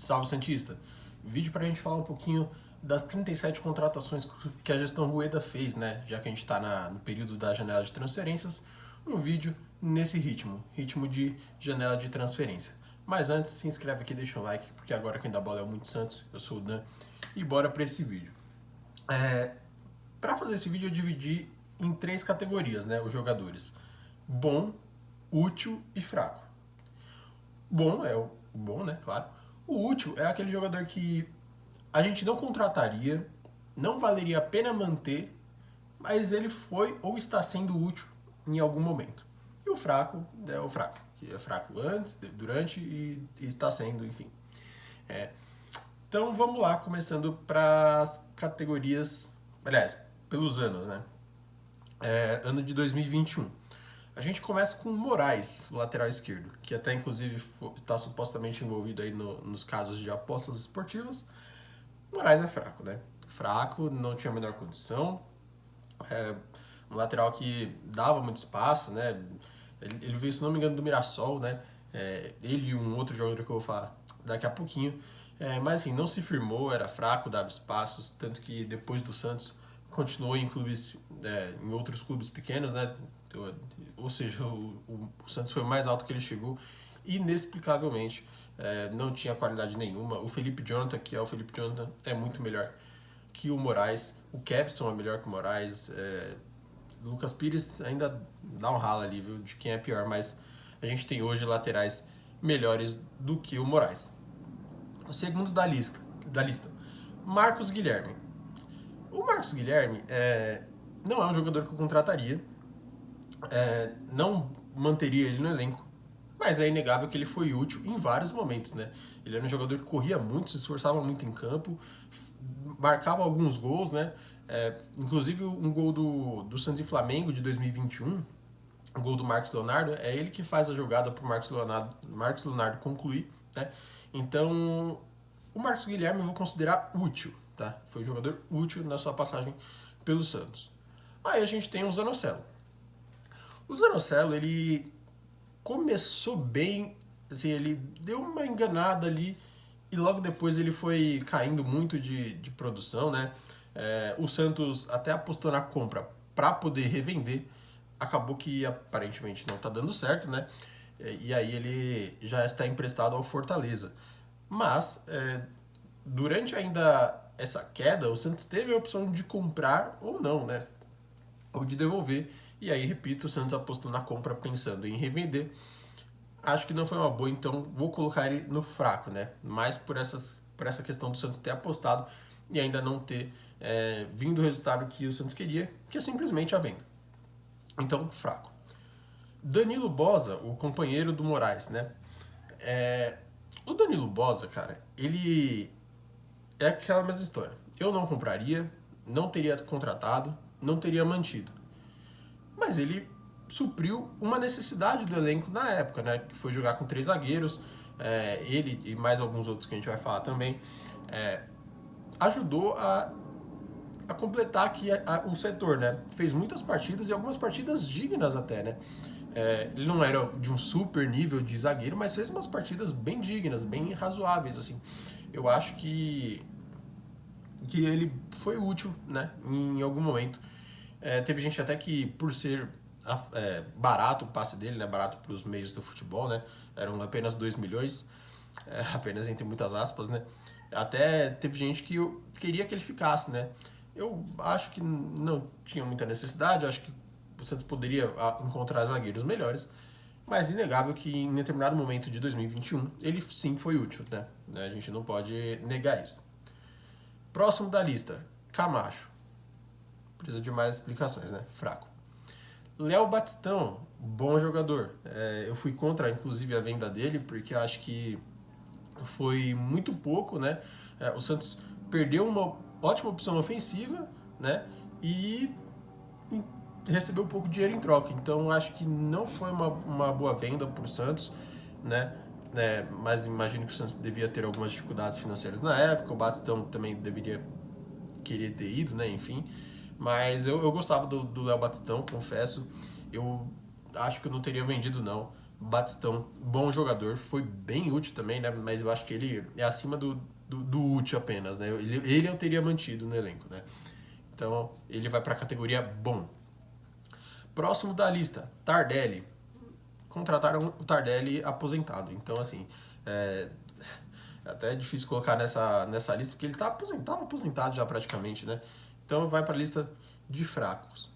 Salve Santista! Vídeo para a gente falar um pouquinho das 37 contratações que a gestão Rueda fez, né? Já que a gente está no período da janela de transferências, um vídeo nesse ritmo de janela de transferência. Mas antes, se inscreve aqui, deixa um like, porque agora quem dá bola é o Muito Santos, eu sou o Dan, e bora para esse vídeo. Para fazer esse vídeo eu dividi em 3 categorias, né? Os jogadores: bom, útil e fraco. Bom é o bom, né? Claro. O útil é aquele jogador que a gente não contrataria, não valeria a pena manter, mas ele foi ou está sendo útil em algum momento. E o fraco é o fraco, que é fraco antes, durante e está sendo, enfim. Então vamos lá, começando para as categorias, aliás, pelos anos, né? Ano de 2021. A gente começa com o Moraes, o lateral esquerdo, que até inclusive está supostamente envolvido aí nos casos de apostas esportivas. Moraes é fraco, né? Fraco, não tinha a menor condição. Um lateral que dava muito espaço, né? Ele veio, se não me engano, do Mirassol, né? Ele e um outro jogador que eu vou falar daqui a pouquinho. Mas assim, não se firmou, era fraco, dava espaços, tanto que depois do Santos continuou em clubes, em outros clubes pequenos, né? Ou seja, o Santos foi o mais alto que ele chegou, inexplicavelmente, não tinha qualidade nenhuma. O Felipe Jonathan, que é o Felipe Jonathan, é muito melhor que o Moraes. O Kevson é melhor que o Moraes. Lucas Pires ainda dá um ralo ali, viu, de quem é pior, mas a gente tem hoje laterais melhores do que o Moraes. O segundo da lista, Marcos Guilherme. O Marcos Guilherme não é um jogador que eu contrataria, não manteria ele no elenco, mas é inegável que ele foi útil em vários momentos, né? Ele era um jogador que corria muito, se esforçava muito em campo, marcava alguns gols, né? Inclusive um gol do Santos e Flamengo de 2021, o gol do Marcos Leonardo, é ele que faz a jogada para o Marcos Leonardo concluir, né? Então, o Marcos Guilherme eu vou considerar útil, tá? Foi um jogador útil na sua passagem pelo Santos. Aí a gente tem o Zanocelo. O Zanocelo, ele começou bem, assim, ele deu uma enganada ali e logo depois ele foi caindo muito de produção, né? O Santos até apostou na compra para poder revender, acabou que aparentemente não está dando certo, né? E aí ele já está emprestado ao Fortaleza. Mas, durante ainda essa queda, o Santos teve a opção de comprar ou não, né? Ou de devolver. E aí, repito, o Santos apostou na compra pensando em revender. Acho que não foi uma boa, então vou colocar ele no fraco, né? Mais por essa questão do Santos ter apostado e ainda não ter vindo o resultado que o Santos queria, que é simplesmente a venda. Então, fraco. Danilo Boza, o companheiro do Moraes, né? O Danilo Boza, cara, ele é aquela mesma história. Eu não compraria, não teria contratado, não teria mantido. Mas ele supriu uma necessidade do elenco na época, né? Que foi jogar com 3 zagueiros. Ele e mais alguns outros que a gente vai falar também. Ajudou a completar aqui o setor, né? Fez muitas partidas e algumas partidas dignas até, né? Ele não era de um super nível de zagueiro, mas fez umas partidas bem dignas, bem razoáveis, assim. Eu acho que ele foi útil, né? Em algum momento. Teve gente até que, por ser barato o passe dele, né? Barato para os meios do futebol, né? Eram apenas 2 milhões, apenas entre muitas aspas, né? Até teve gente que queria que ele ficasse, né? Eu acho que não tinha muita necessidade, eu acho que o Santos poderia encontrar zagueiros melhores, mas inegável que em determinado momento de 2021 ele sim foi útil, né? A gente não pode negar isso. Próximo da lista, Camacho. Precisa de mais explicações, né? Fraco. Léo Batistão, bom jogador. Eu fui contra, inclusive, a venda dele, porque acho que foi muito pouco, né? O Santos perdeu uma ótima opção ofensiva, né? E recebeu pouco dinheiro em troca. Então, acho que não foi uma boa venda para o Santos, né? Mas imagino que o Santos devia ter algumas dificuldades financeiras na época. O Batistão também deveria querer ter ido, né? Enfim. Mas eu gostava do Léo Batistão, confesso. Eu acho que eu não teria vendido, não. Batistão, bom jogador, foi bem útil também, né? Mas eu acho que ele é acima do útil apenas, né? Ele eu teria mantido no elenco, né? Então ele vai para a categoria bom. Próximo da lista, Tardelli. Contrataram o Tardelli aposentado. Então, assim, é até difícil colocar nessa lista, porque ele tá aposentado já praticamente, né? Então vai para a lista de fracos.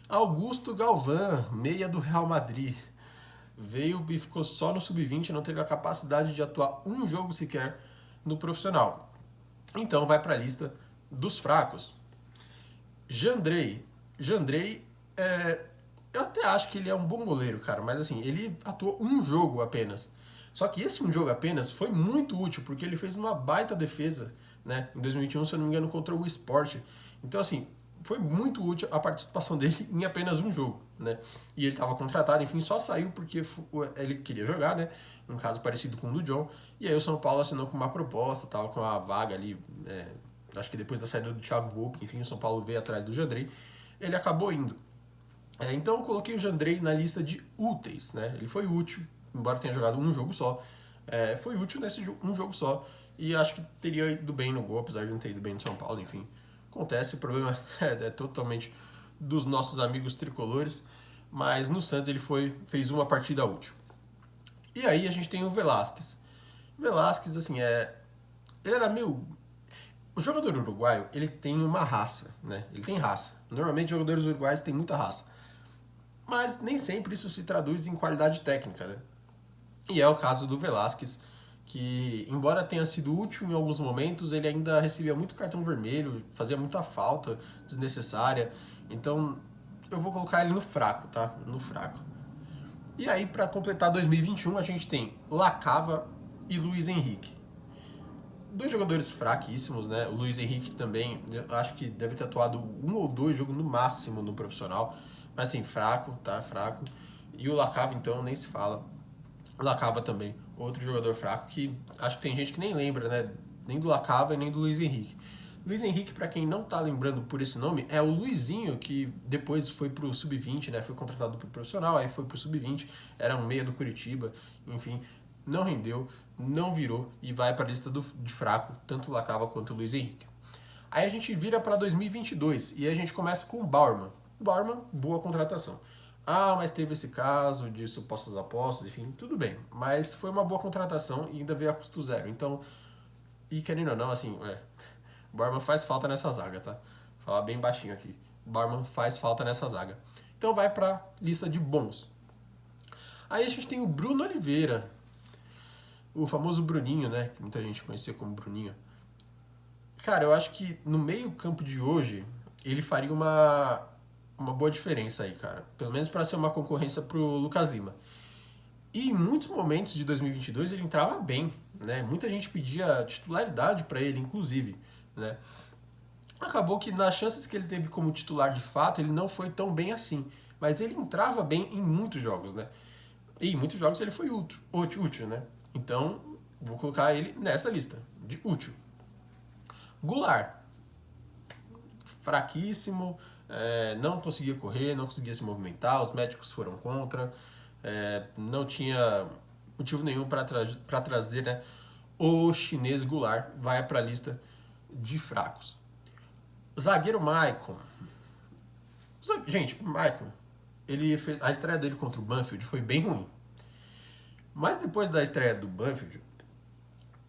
Augusto Galvão, meia do Real Madrid. Veio e ficou só no sub-20, não teve a capacidade de atuar um jogo sequer no profissional. Então vai para a lista dos fracos. Jandrei. Jandrei, eu até acho que ele é um bom goleiro, cara, mas assim, ele atuou um jogo apenas. Só que esse um jogo apenas foi muito útil, porque ele fez uma baita defesa, né, em 2021, se eu não me engano, contra o Sport. Então, assim, foi muito útil a participação dele em apenas um jogo, né? E ele estava contratado, enfim, só saiu porque ele queria jogar, né? Um caso parecido com o do John. E aí o São Paulo assinou com uma proposta, tava com uma vaga ali, acho que depois da saída do Thiago Volpe, enfim, o São Paulo veio atrás do Jandrei. Ele acabou indo. Então eu coloquei o Jandrei na lista de úteis, né? Ele foi útil, embora tenha jogado um jogo só. Foi útil nesse um jogo só. E acho que teria ido bem no gol, apesar de não ter ido bem no São Paulo, enfim. Acontece, o problema é totalmente dos nossos amigos tricolores. Mas no Santos ele fez uma partida útil. E aí a gente tem o Velasquez. Velasquez, assim, ele era meio. O jogador uruguaio, ele tem uma raça, né? Ele tem raça. Normalmente jogadores uruguaios têm muita raça. Mas nem sempre isso se traduz em qualidade técnica, né? E é o caso do Velasquez, que embora tenha sido útil em alguns momentos, ele ainda recebia muito cartão vermelho, fazia muita falta desnecessária. Então eu vou colocar ele no fraco, tá? No fraco. E aí, para completar 2021, a gente tem Lacava e Luiz Henrique. Dois jogadores fraquíssimos, né? O Luiz Henrique também, eu acho que deve ter atuado um ou dois jogos no máximo no profissional. Mas assim, fraco, tá? Fraco. E o Lacava, então, nem se fala. O Lacava também, outro jogador fraco que acho que tem gente que nem lembra, né? Nem do Lacava e nem do Luiz Henrique. Luiz Henrique, para quem não tá lembrando por esse nome, é o Luizinho, que depois foi pro Sub-20, né? Foi contratado pro profissional, aí foi pro Sub-20, era um meia do Curitiba, enfim, não rendeu, não virou e vai para a lista de fraco, tanto o Lacava quanto o Luiz Henrique. Aí a gente vira para 2022 e a gente começa com o Bauerman. Bauerman, boa contratação. Ah, mas teve esse caso de supostas apostas, enfim, tudo bem. Mas foi uma boa contratação e ainda veio a custo zero. Então, e querendo ou não, assim, o Bauerman faz falta nessa zaga, tá? Vou falar bem baixinho aqui. O Bauerman faz falta nessa zaga. Então vai pra lista de bons. Aí a gente tem o Bruno Oliveira, o famoso Bruninho, né? Que muita gente conhecia como Bruninho. Cara, eu acho que no meio campo de hoje, ele faria uma boa diferença aí, cara. Pelo menos para ser uma concorrência pro Lucas Lima. E em muitos momentos de 2022 ele entrava bem, né? Muita gente pedia titularidade para ele, inclusive, né? Acabou que nas chances que ele teve como titular de fato, ele não foi tão bem assim. Mas ele entrava bem em muitos jogos, né? E em muitos jogos ele foi útil, né? Então, vou colocar ele nessa lista, de útil. Goulart, fraquíssimo, não conseguia correr, não conseguia se movimentar, os médicos foram contra, não tinha motivo nenhum para trazer, né? O chinês Goulart vai para a lista de fracos. Zagueiro Maicon. Gente, o Maicon, a estreia dele contra o Banfield foi bem ruim. Mas depois da estreia do Banfield,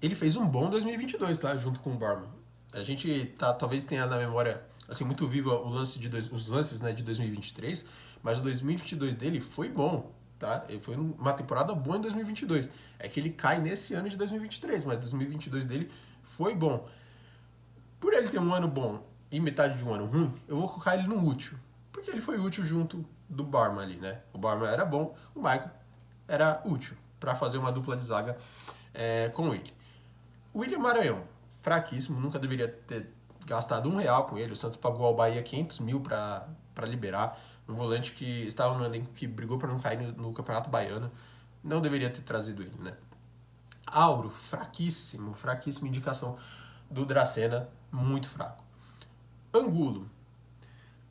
ele fez um bom 2022, tá? Junto com o Barman. A gente talvez tenha na memória assim muito viva os lances, né, de 2023, mas o 2022 dele foi bom, tá? Ele foi uma temporada boa em 2022. É que ele cai nesse ano de 2023, mas 2022 dele foi bom. Por ele ter um ano bom e metade de um ano ruim, eu vou colocar ele no útil. Porque ele foi útil junto do Barman ali, né? O Barman era bom, o Michael era útil para fazer uma dupla de zaga com ele. O William Maranhão, fraquíssimo, nunca deveria ter gastado R$1 com ele. O Santos pagou ao Bahia 500 mil para liberar. Um volante que estava no elenco que brigou para não cair no Campeonato Baiano. Não deveria ter trazido ele, né? Auro, fraquíssimo, fraquíssima indicação do Dracena, muito fraco. Angulo.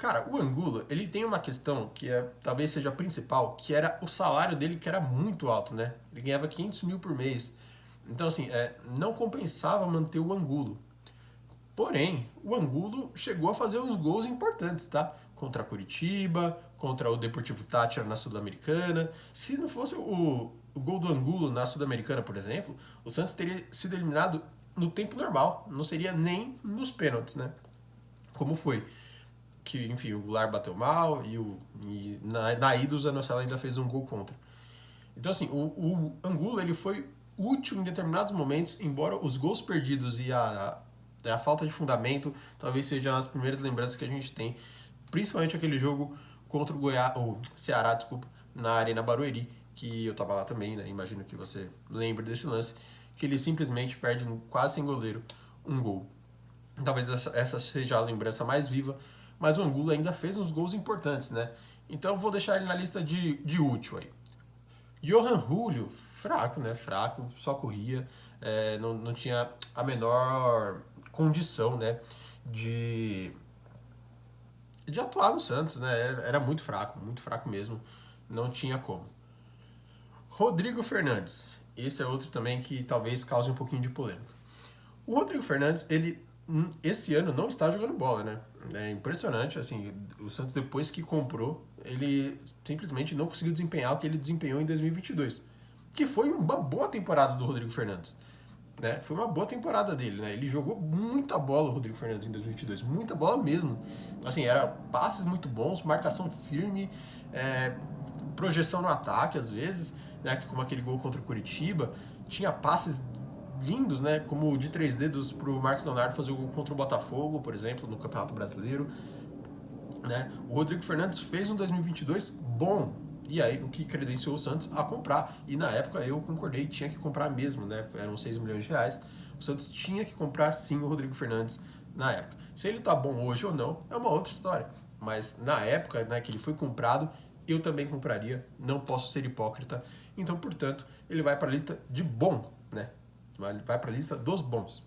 Cara, o Angulo, ele tem uma questão que talvez seja a principal, que era o salário dele, que era muito alto, né? Ele ganhava 500 mil por mês. Então, assim, não compensava manter o Angulo. Porém, o Angulo chegou a fazer uns gols importantes, tá? Contra a Curitiba, contra o Deportivo Táchira na Sul-Americana. Se não fosse o gol do Angulo na Sul-Americana, por exemplo, o Santos teria sido eliminado no tempo normal. Não seria nem nos pênaltis, né? Como foi. Que, enfim, o Goulart bateu mal e na ida o Zanocelo ainda fez um gol contra. Então, assim, o Angulo ele foi útil em determinados momentos, embora os gols perdidos e a falta de fundamento talvez sejam as primeiras lembranças que a gente tem, principalmente aquele jogo contra o Ceará, desculpa, na Arena Barueri, que eu tava lá também, né? Imagino que você lembre desse lance, que ele simplesmente perde quase sem goleiro um gol. Talvez essa seja a lembrança mais viva, mas o Angulo ainda fez uns gols importantes, né? Então eu vou deixar ele na lista de útil aí. Johan Julio, fraco, né? Fraco, só corria, não tinha a menor condição, né? De, de atuar no Santos, né? Era muito fraco mesmo, não tinha como. Rodrigo Fernandes, esse é outro também que talvez cause um pouquinho de polêmica. O Rodrigo Fernandes, ele esse ano não está jogando bola, né? É impressionante, assim, o Santos depois que comprou, ele simplesmente não conseguiu desempenhar o que ele desempenhou em 2022, que foi uma boa temporada do Rodrigo Fernandes, né? Foi uma boa temporada dele, né? Ele jogou muita bola, o Rodrigo Fernandes, em 2022, muita bola mesmo. Assim, era passes muito bons, marcação firme, projeção no ataque às vezes, né? Como aquele gol contra o Curitiba, tinha passes lindos, né? Como o de 3 dedos para o Marcos Leonardo fazer o gol contra o Botafogo, por exemplo, no Campeonato Brasileiro, né? O Rodrigo Fernandes fez um 2022 bom. E aí, o que credenciou o Santos a comprar. E na época eu concordei, tinha que comprar mesmo, né? Eram 6 milhões de reais. O Santos tinha que comprar sim o Rodrigo Fernandes na época. Se ele tá bom hoje ou não, é uma outra história. Mas na época, né, que ele foi comprado, eu também compraria. Não posso ser hipócrita. Então, portanto, ele vai para a lista de bom, né? Vai para a lista dos bons.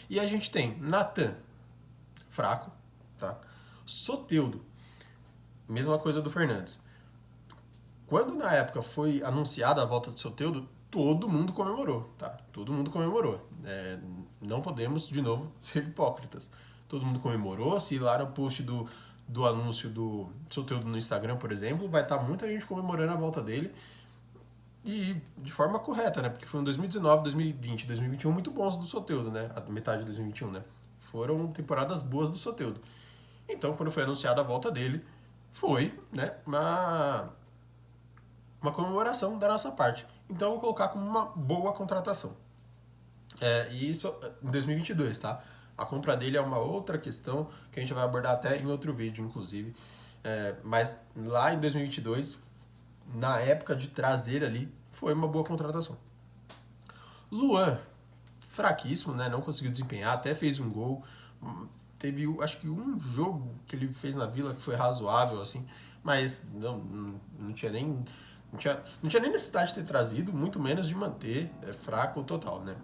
E a gente tem Natan, fraco, tá? Soteldo, mesma coisa do Fernandes. Quando na época foi anunciada a volta do Soteldo, todo mundo comemorou, tá? Todo mundo comemorou. Não podemos, de novo, ser hipócritas. Todo mundo comemorou. Se ir lá no post do anúncio do Soteldo no Instagram, por exemplo, vai estar muita gente comemorando a volta dele. E de forma correta, né? Porque foi em 2019, 2020, 2021 muito bons do Soteldo, né? A metade de 2021, né? Foram temporadas boas do Soteldo. Então, quando foi anunciada a volta dele, foi, né, uma comemoração da nossa parte. Então, eu vou colocar como uma boa contratação. E isso em 2022, tá? A compra dele é uma outra questão que a gente vai abordar até em outro vídeo, inclusive. Mas lá em 2022, na época de trazer ali, foi uma boa contratação. Luan, fraquíssimo, né? Não conseguiu desempenhar, até fez um gol. Teve, acho que um jogo que ele fez na Vila que foi razoável, assim, mas não tinha nem. Não tinha nem necessidade de ter trazido, muito menos de manter, fraco total, né?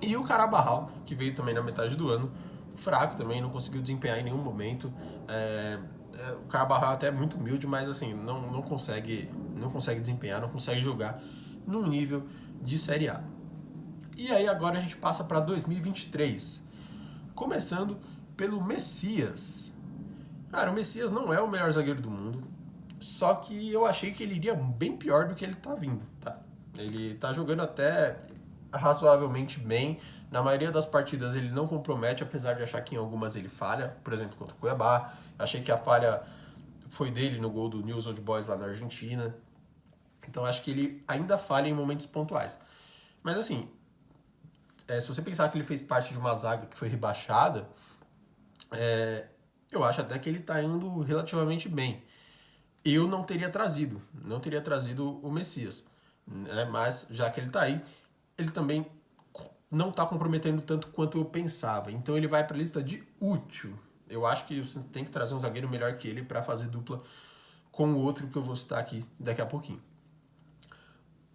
E o Carabarral, que veio também na metade do ano, fraco também, não conseguiu desempenhar em nenhum momento. O Carabarral até é muito humilde, mas assim, não consegue desempenhar, não consegue jogar num nível de Série A. E aí agora a gente passa para 2023, começando pelo Messias. Cara, o Messias não é o melhor zagueiro do mundo, só que eu achei que ele iria bem pior do que ele tá vindo, tá? Ele tá jogando até razoavelmente bem. Na maioria das partidas ele não compromete, apesar de achar que em algumas ele falha. Por exemplo, contra o Cuiabá. Achei que a falha foi dele no gol do News Old Boys lá na Argentina. Então acho que ele ainda falha em momentos pontuais. Mas assim, se você pensar que ele fez parte de uma zaga que foi rebaixada, eu acho até que ele tá indo relativamente bem. Eu não teria trazido o Messias, né? Mas já que ele tá aí, ele também não tá comprometendo tanto quanto eu pensava. Então ele vai para a lista de útil. Eu acho que você tem que trazer um zagueiro melhor que ele para fazer dupla com o outro que eu vou citar aqui daqui a pouquinho.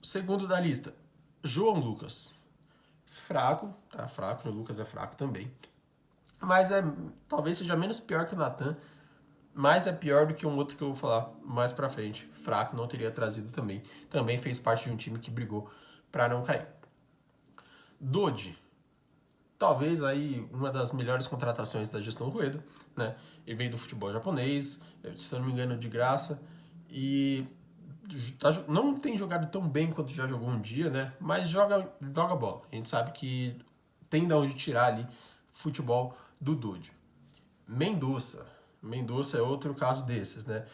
Segundo da lista, João Lucas. Fraco, tá? Fraco, o João Lucas é fraco também. Mas talvez seja menos pior que o Natan, mas é pior do que um outro que eu vou falar mais pra frente. Fraco, não teria trazido também. Também fez parte de um time que brigou pra não cair. Dodi, talvez aí uma das melhores contratações da gestão Rueda, né? Ele veio do futebol japonês, se não me engano, de graça, e não tem jogado tão bem quanto já jogou um dia, né? Mas joga bola. A gente sabe que tem de onde tirar ali futebol do Dodi. Mendonça. Mendonça é outro caso desses, né?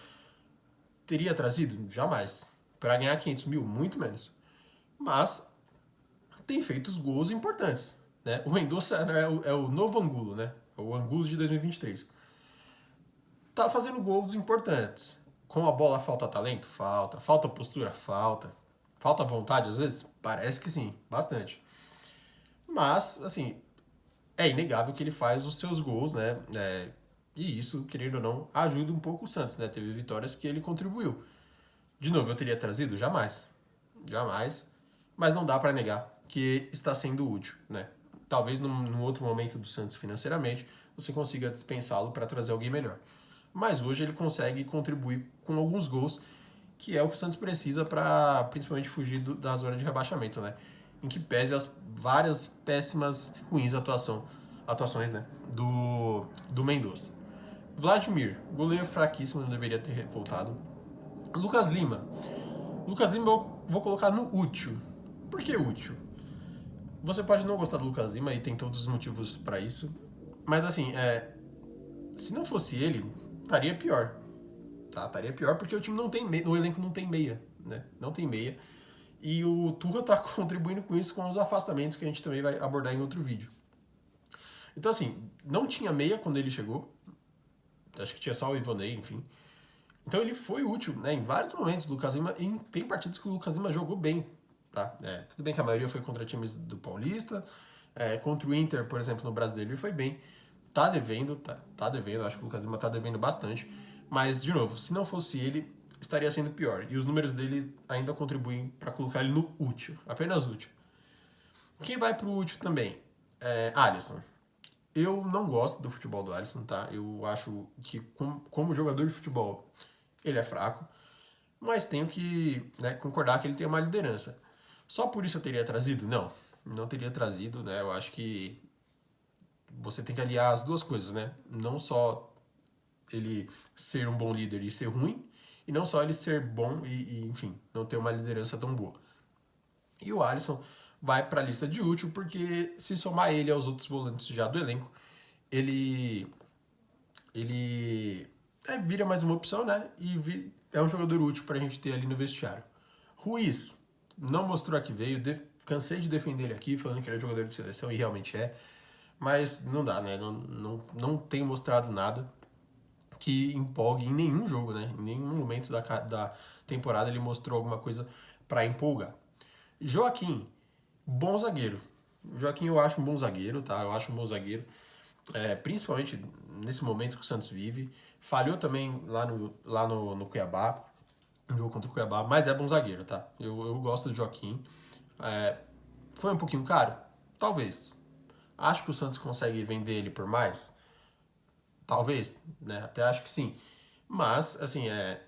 Teria trazido? Jamais. Para ganhar 500 mil, muito menos. Mas tem feito os gols importantes, né? O Mendonça é o novo Angulo, né? É o Angulo de 2023. Tá fazendo gols importantes. Com a bola falta talento? Falta. Falta postura? Falta. Falta vontade, às vezes? Parece que sim, bastante. Mas, assim, é inegável que ele faz os seus gols, né? E isso, querendo ou não, ajuda um pouco o Santos, né? Teve vitórias que ele contribuiu. De novo, eu teria trazido? Jamais. Jamais. Mas não dá para negar que está sendo útil, né? Talvez num outro momento do Santos financeiramente você consiga dispensá-lo para trazer alguém melhor. Mas hoje ele consegue contribuir com alguns gols, que é o que o Santos precisa para principalmente fugir da zona de rebaixamento, né? Em que pese as várias péssimas, ruins atuações, né? Do Mendonça. Vladimir, goleiro fraquíssimo, não deveria ter voltado. Lucas Lima. Lucas Lima eu vou colocar no útil. Por que útil? Você pode não gostar do Lucas Lima e tem todos os motivos para isso. Mas assim, se não fosse ele, estaria pior. Tá? Estaria pior porque o time não tem meia, o elenco não tem meia, né? Não tem meia. E o Turra tá contribuindo com isso com os afastamentos que a gente também vai abordar em outro vídeo. Então assim, não tinha meia quando ele chegou. Acho que tinha só o Ivonei, enfim. Então ele foi útil, né? Em vários momentos, o Lucas Lima, e tem partidas que o Lucas Lima jogou bem, tá? Tudo bem que a maioria foi contra times do Paulista, contra o Inter, por exemplo, no Brasileiro ele foi bem. Tá devendo, tá devendo, acho que o Lucas Lima tá devendo bastante. Mas, de novo, se não fosse ele, estaria sendo pior. E os números dele ainda contribuem para colocar ele no útil, apenas útil. Quem vai pro útil também? Alisson. Eu não gosto do futebol do Alisson, tá? Eu acho que, como jogador de futebol, ele é fraco. Mas tenho que, né, concordar que ele tem uma liderança. Só por isso eu teria trazido? Não. Não teria trazido, né? Eu acho que você tem que aliar as duas coisas, né? Não só ele ser um bom líder e ser ruim, e não só ele ser bom enfim, não ter uma liderança tão boa. E o Alisson vai para a lista de útil porque se somar ele aos outros volantes já do elenco, ele vira mais uma opção, né? E é um jogador útil para a gente ter ali no vestiário. Ruiz não mostrou a que veio, cansei de defender ele aqui, falando que ele é jogador de seleção e realmente é, mas não dá, né? Não tem mostrado nada que empolgue em nenhum jogo, né? Em nenhum momento da temporada ele mostrou alguma coisa para empolgar. Joaquim, bom zagueiro. Joaquim eu acho um bom zagueiro, tá? Eu acho um bom zagueiro. Principalmente nesse momento que o Santos vive. Falhou também lá no Cuiabá, no jogo contra o Cuiabá, mas é bom zagueiro, tá? Eu gosto do Joaquim. Foi um pouquinho caro? Talvez. Acho que o Santos consegue vender ele por mais? Talvez, né? Até acho que sim. Mas, assim, é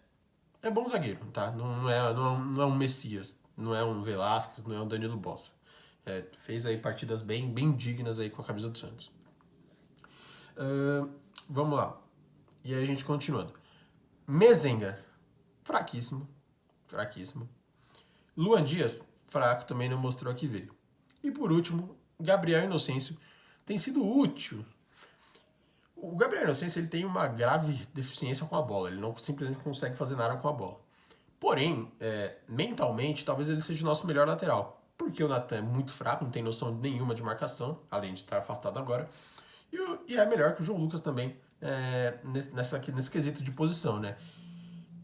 bom zagueiro, tá? Não é um Messias, não é um Velasquez, não é um Danilo Bossa. Fez aí partidas bem dignas aí com a camisa do Santos. Vamos lá. E aí a gente continuando. Mezenga, fraquíssimo. Fraquíssimo. Luan Dias, fraco, também não mostrou a que veio. E por último, Gabriel Inocêncio tem sido útil. O Gabriel Inocêncio ele tem uma grave deficiência com a bola. Ele não simplesmente consegue fazer nada com a bola. Porém, mentalmente, talvez ele seja o nosso melhor lateral. Porque o Natan é muito fraco, não tem noção nenhuma de marcação, além de estar afastado agora. E é melhor que o João Lucas também, nesse quesito de posição, né?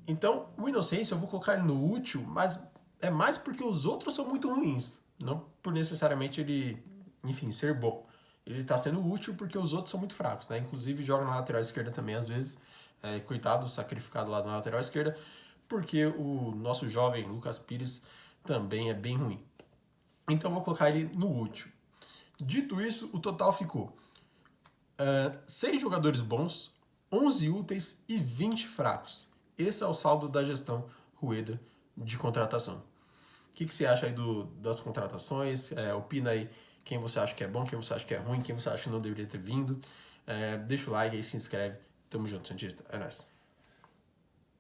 Então, o Inocêncio eu vou colocar ele no útil, mas é mais porque os outros são muito ruins. Não por necessariamente ele, enfim, ser bom. Ele está sendo útil porque os outros são muito fracos, né? Inclusive joga na lateral esquerda também, às vezes. Coitado, sacrificado lá na lateral esquerda. Porque o nosso jovem Lucas Pires também é bem ruim. Então eu vou colocar ele no útil. Dito isso, o total ficou 6 jogadores bons, 11 úteis e 20 fracos. Esse é o saldo da gestão Rueda de contratação. O que você acha aí das contratações? Opina aí quem você acha que é bom, quem você acha que é ruim, quem você acha que não deveria ter vindo. Deixa o like aí, se inscreve. Tamo junto, Santista. É nóis.